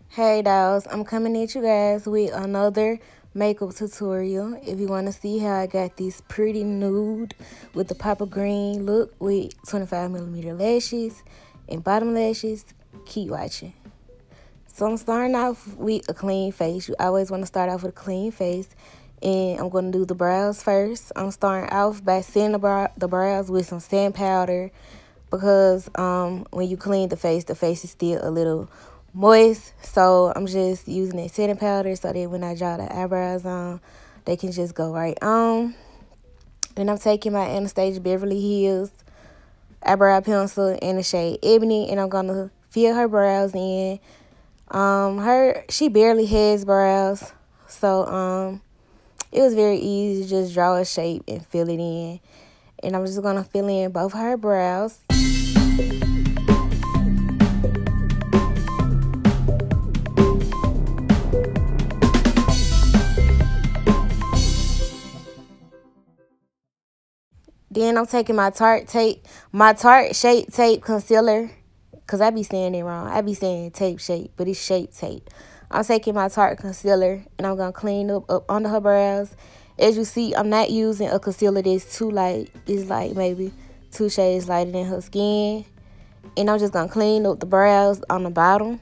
Hey dolls, I'm coming at you guys with another makeup tutorial. If you want to see how I got this pretty nude with the pop of green look with 25mm lashes and bottom lashes, keep watching. So I'm starting off with a clean face. You always want to start off with a clean face. And I'm going to do the brows first. I'm starting off by setting the brows with some sand powder because when you clean the face is still a little moist. So I'm just using that setting powder so that when I draw the eyebrows on, they can just go right on. Then I'm taking my Anastasia Beverly Hills eyebrow pencil in the shade Ebony, and I'm going to fill her brows in. She barely has brows, so it was very easy to just draw a shape and fill it in. And I'm just going to fill in both her brows. Then I'm taking my Tarte Shape Tape Concealer, because I be saying it wrong. I be saying tape shape, but it's shape tape. I'm taking my Tarte concealer, and I'm going to clean up under her brows. As you see, I'm not using a concealer that's too light. It's like maybe 2 shades lighter than her skin. And I'm just going to clean up the brows on the bottom.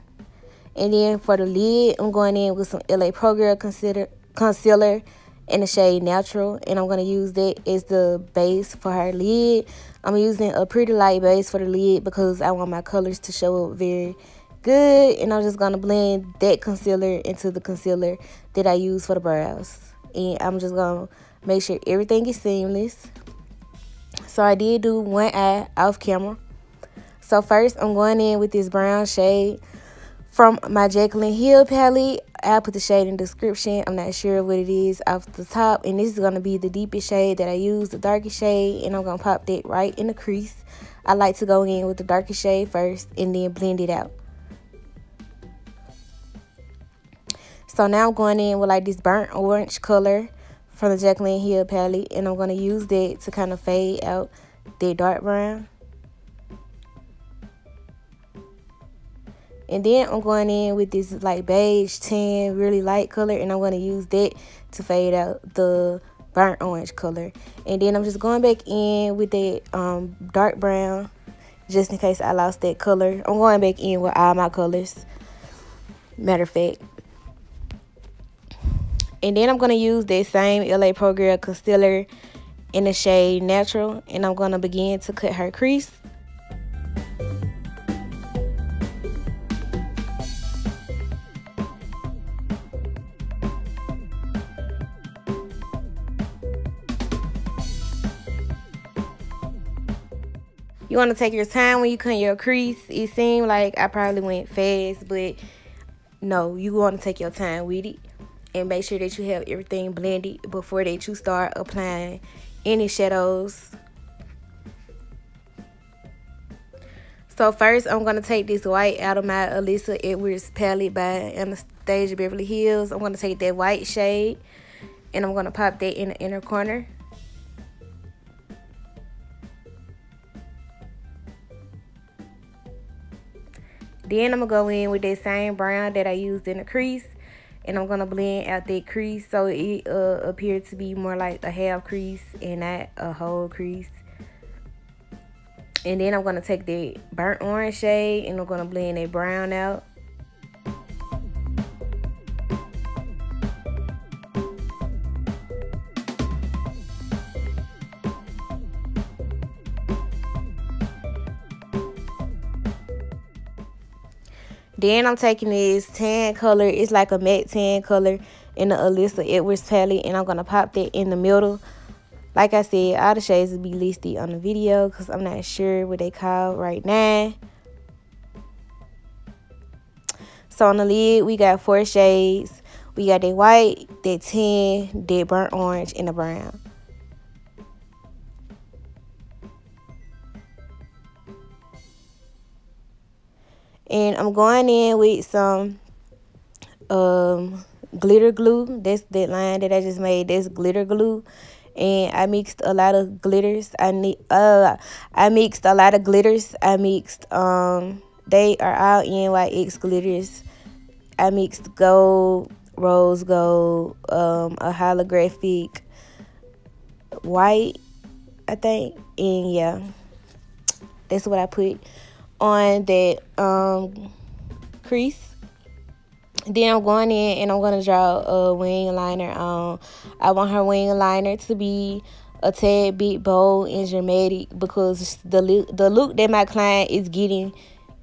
And then for the lid, I'm going in with some LA Pro Girl concealer in the shade Natural. And I'm going to use that as the base for her lid. I'm using a pretty light base for the lid because I want my colors to show up very good. And I'm just going to blend that concealer into the concealer that I use for the brows. And I'm just going to make sure everything is seamless. So I did do one eye off camera. So first I'm going in with this brown shade from my Jacqueline Hill palette. I'll put the shade in the description. I'm not sure what it is off the top. And this is going to be the deepest shade that I use, the darkest shade. And I'm going to pop that right in the crease. I like to go in with the darkest shade first and then blend it out. So now I'm going in with like this burnt orange color from the Jacqueline Hill palette. And I'm going to use that to kind of fade out that dark brown. And then I'm going in with this like beige tan, really light color. And I'm going to use that to fade out the burnt orange color. And then I'm just going back in with that dark brown, just in case I lost that color. I'm going back in with all my colors, matter of fact. And then I'm going to use that same LA Pro Girl concealer in the shade Natural. And I'm going to begin to cut her crease. You want to take your time when you cut your crease. It seemed like I probably went fast, but no, you want to take your time with it. And make sure that you have everything blended before that you start applying any shadows. So first, I'm going to take this white out of my Alyssa Edwards palette by Anastasia Beverly Hills. I'm going to take that white shade, and I'm going to pop that in the inner corner. Then I'm going to go in with that same brown that I used in the crease. And I'm going to blend out that crease so it appears to be more like a half crease and not a whole crease. And then I'm going to take that burnt orange shade and I'm going to blend that brown out. Then I'm taking this tan color. It's like a matte tan color in the Alyssa Edwards palette. And I'm going to pop that in the middle. Like I said, all the shades will be listed on the video because I'm not sure what they call right now. So on the lid, we got 4 shades. We got that white, that tan, that burnt orange, and the brown. And I'm going in with some glitter glue. That's that line that I just made. That's glitter glue. And I mixed a lot of glitters. I mixed a lot of glitters. They are all NYX glitters. I mixed gold, rose gold, a holographic white, I think, and yeah, that's what I put on that crease. Then I'm going in and I'm going to draw a wing liner on. I want her wing liner to be a tad bit bold and dramatic, because the look that my client is getting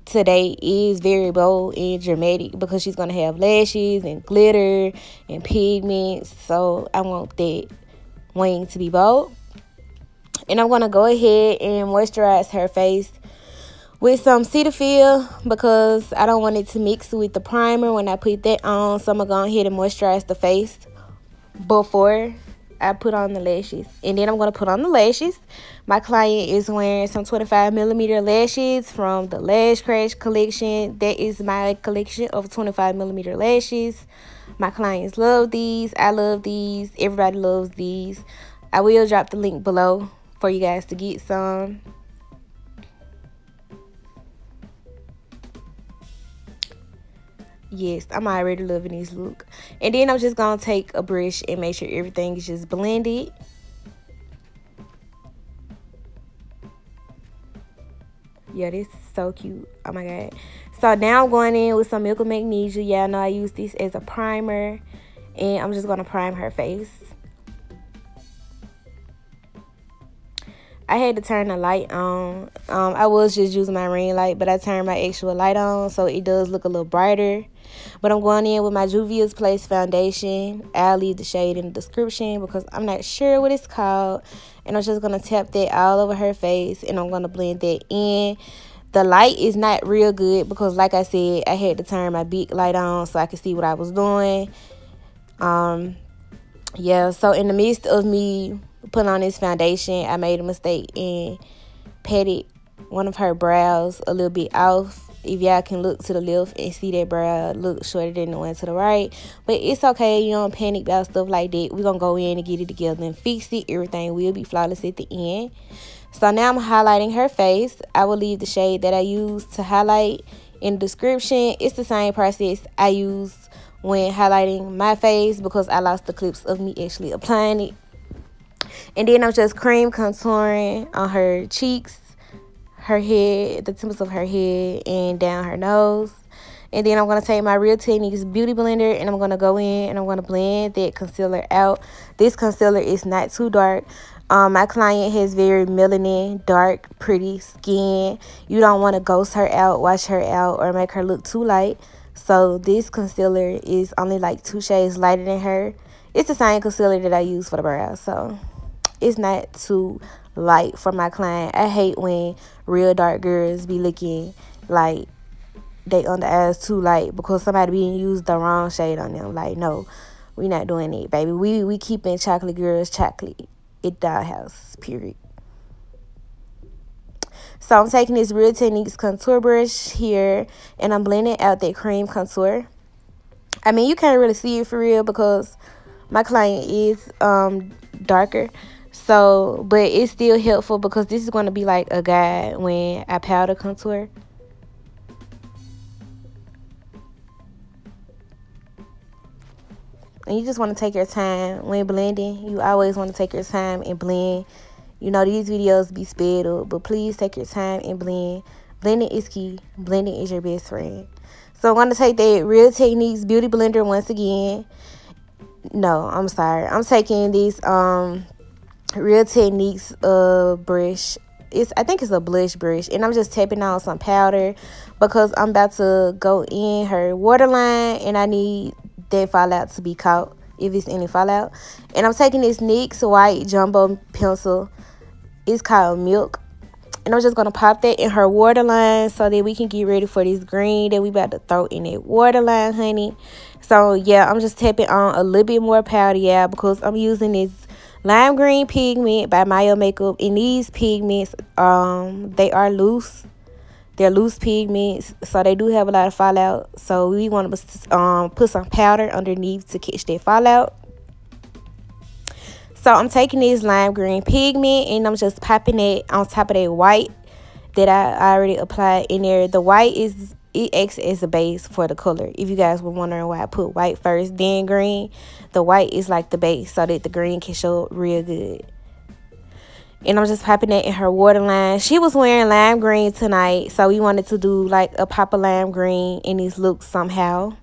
today is very bold and dramatic, because she's going to have lashes and glitter and pigments. So I want that wing to be bold. And I'm going to go ahead and moisturize her face with some Cetaphil, because I don't want it to mix with the primer when I put that on. So I'm going to go ahead and moisturize the face before I put on the lashes. And then I'm going to put on the lashes. My client is wearing some 25mm lashes from the Lash Krash Kollection. That is my collection of 25mm lashes. My clients love these. I love these. Everybody loves these. I will drop the link below for you guys to get some. Yes, I'm already loving this look. And then I'm just going to take a brush and make sure everything is just blended. Yeah, this is so cute. Oh my god. So now I'm going in with some Milk of Magnesia. Yeah, I know I use this as a primer. And I'm just going to prime her face. I had to turn the light on. I was just using my ring light, but I turned my actual light on, so it does look a little brighter. But I'm going in with my Juvias Place foundation. I'll leave the shade in the description because I'm not sure what it's called. And I'm just going to tap that all over her face, and I'm going to blend that in. The light is not real good because, like I said, I had to turn my big light on so I could see what I was doing. Yeah, so in the midst of me putting on this foundation, I made a mistake and patted one of her brows a little bit off. If y'all can look to the left and see that brow look shorter than the one to the right. But it's okay. You don't panic about stuff like that. We're going to go in and get it together and fix it. Everything will be flawless at the end. So now I'm highlighting her face. I will leave the shade that I use to highlight in the description. It's the same process I use when highlighting my face because I lost the clips of me actually applying it. And then I'm just cream contouring on her cheeks, her head, the tips of her head, and down her nose. And then I'm going to take my Real Techniques Beauty Blender, and I'm going to go in and I'm going to blend that concealer out. This concealer is not too dark. My client has very melanin, dark, pretty skin. You don't want to ghost her out, wash her out, or make her look too light. So this concealer is only like 2 shades lighter than her. It's the same concealer that I use for the brows, so it's not too light for my client. I hate when real dark girls be looking like they under eyes too light because somebody being used the wrong shade on them. Like, no, we not doing it, baby. We keeping chocolate girls chocolate at Dollhouse, period. So I'm taking this Real Techniques contour brush here, and I'm blending out that cream contour. I mean, you can't really see it for real because my client is darker. So, but it's still helpful because this is going to be like a guide when I powder contour. And you just want to take your time when blending. You always want to take your time and blend. You know, these videos be sped up, but please take your time and blend. Blending is key. Blending is your best friend. So I'm going to take that Real Techniques Beauty Blender once again. No, I'm sorry. I'm taking this Real Techniques brush. I think it's a blush brush, and I'm just tapping on some powder because I'm about to go in her waterline, and I need that fallout to be caught if it's any fallout. And I'm taking this NYX white jumbo pencil. It's called Milk, and I'm just gonna pop that in her waterline so that we can get ready for this green that we about to throw in that waterline, honey. So yeah, I'm just tapping on a little bit more powder, yeah, because I'm using this lime green pigment by Maya Makeup, and these pigments they are loose. They're loose pigments, so they do have a lot of fallout. So we want to put some powder underneath to catch that fallout. So I'm taking this lime green pigment, and I'm just popping it on top of that white that I already applied in there. The white is it acts as a base for the color. If you guys were wondering why I put white first, then green, the white is like the base so that the green can show up real good. And I'm just popping that in her waterline. She was wearing lime green tonight, so we wanted to do like a pop of lime green in these looks somehow.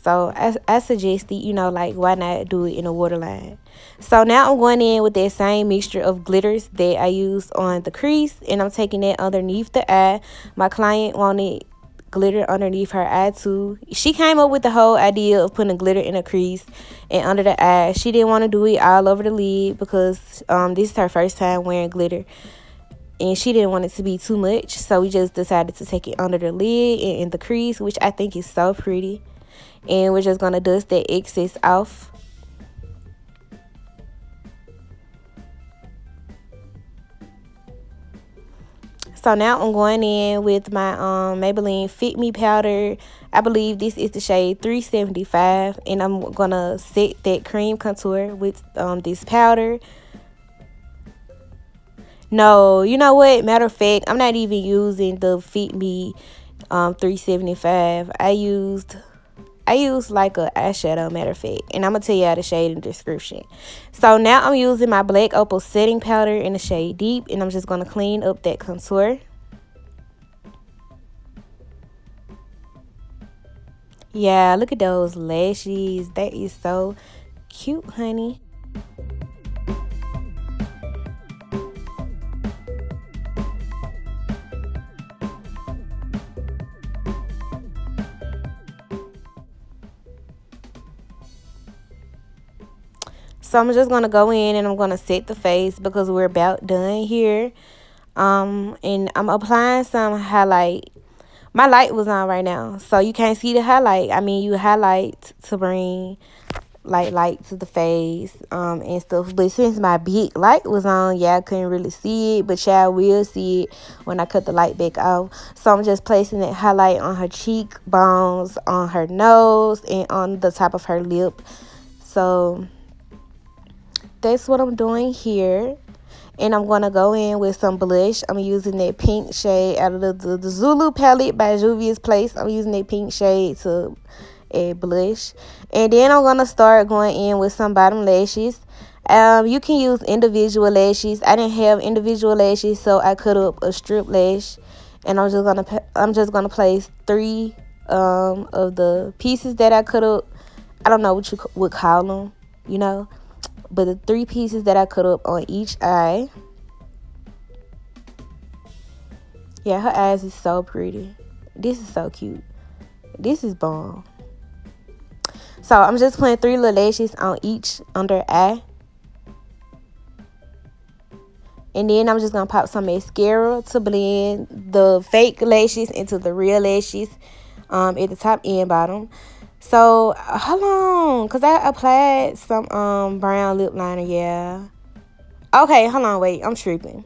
So I suggested, you know, like, why not do it in a waterline? So now I'm going in with that same mixture of glitters that I used on the crease, and I'm taking that underneath the eye. My client wanted glitter underneath her eye too. She came up with the whole idea of putting glitter in a crease and under the eye. She didn't want to do it all over the lid because this is her first time wearing glitter, and she didn't want it to be too much. So we just decided to take it under the lid and in the crease, which I think is so pretty. And we're just going to dust that excess off. So now I'm going in with my Maybelline Fit Me powder. I believe this is the shade 375. And I'm going to set that cream contour with this powder. No, you know what? Matter of fact, I'm not even using the Fit Me 375. I used like a eyeshadow, matter of fact, and I'm gonna tell y'all the shade in the description. So now I'm using my black opal setting powder in the shade Deep, and I'm just gonna clean up that contour. Yeah, look at those lashes. That is so cute, honey. So I'm just going to go in and I'm going to set the face because we're about done here. And I'm applying some highlight. My light was on right now, so you can't see the highlight. I mean, you highlight to bring like light to the face and stuff. But since my big light was on, y'all couldn't really see it. But y'all will see it when I cut the light back off. So I'm just placing that highlight on her cheekbones, on her nose, and on the top of her lip. So that's what I'm doing here. And I'm going to go in with some blush. I'm using that pink shade out of the Zulu palette by Juvias Place. I'm using that pink shade to add blush. And then I'm going to start going in with some bottom lashes. You can use individual lashes. I didn't have individual lashes, so I cut up a strip lash. And I'm just gonna place 3 of the pieces that I cut up. I don't know what you would call them, you know. But the 3 pieces that I cut up on each eye. Yeah, her eyes is so pretty. This is so cute. This is bomb. So I'm just putting 3 little lashes on each under eye. And then I'm just going to pop some mascara to blend the fake lashes into the real lashes at the top and bottom. So, hold on, because I applied some brown lip liner, yeah. Okay, hold on, wait, I'm tripping.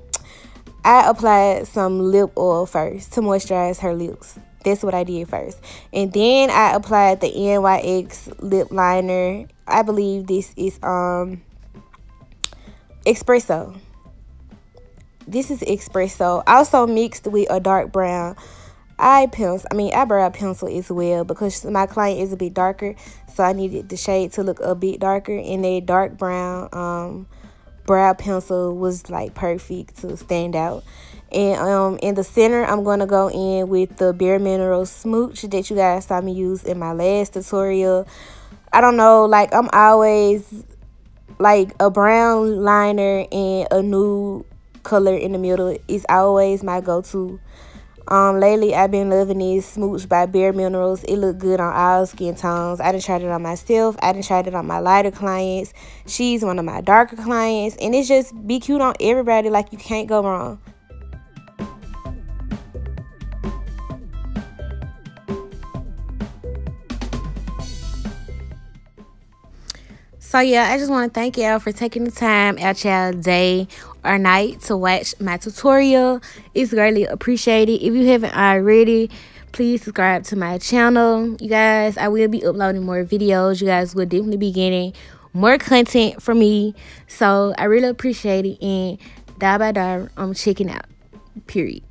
I applied some lip oil first to moisturize her lips. That's what I did first. And then I applied the NYX lip liner. I believe this is Expresso. This is Expresso. Also mixed with a dark brown eyebrow pencil as well, because my client is a bit darker, so I needed the shade to look a bit darker, and a dark brown brow pencil was like perfect to stand out. And in the center, I'm going to go in with the Bare Minerals Smooch that you guys saw me use in my last tutorial. I don't know, like, I'm always like a brown liner and a nude color in the middle is always my go-to. Lately I've been loving this Smooch by Bare Minerals. It look good on all skin tones. I done tried it on myself. I done tried it on my lighter clients. She's one of my darker clients, and it's just be cute on everybody. Like, you can't go wrong. So yeah, I just want to thank y'all for taking the time out y'all day or night to watch my tutorial. It's greatly appreciated. If you haven't already, please subscribe to my channel. You guys, I will be uploading more videos. You guys will definitely be getting more content from me. So I really appreciate it. And DEETS, I'm checking out. Period.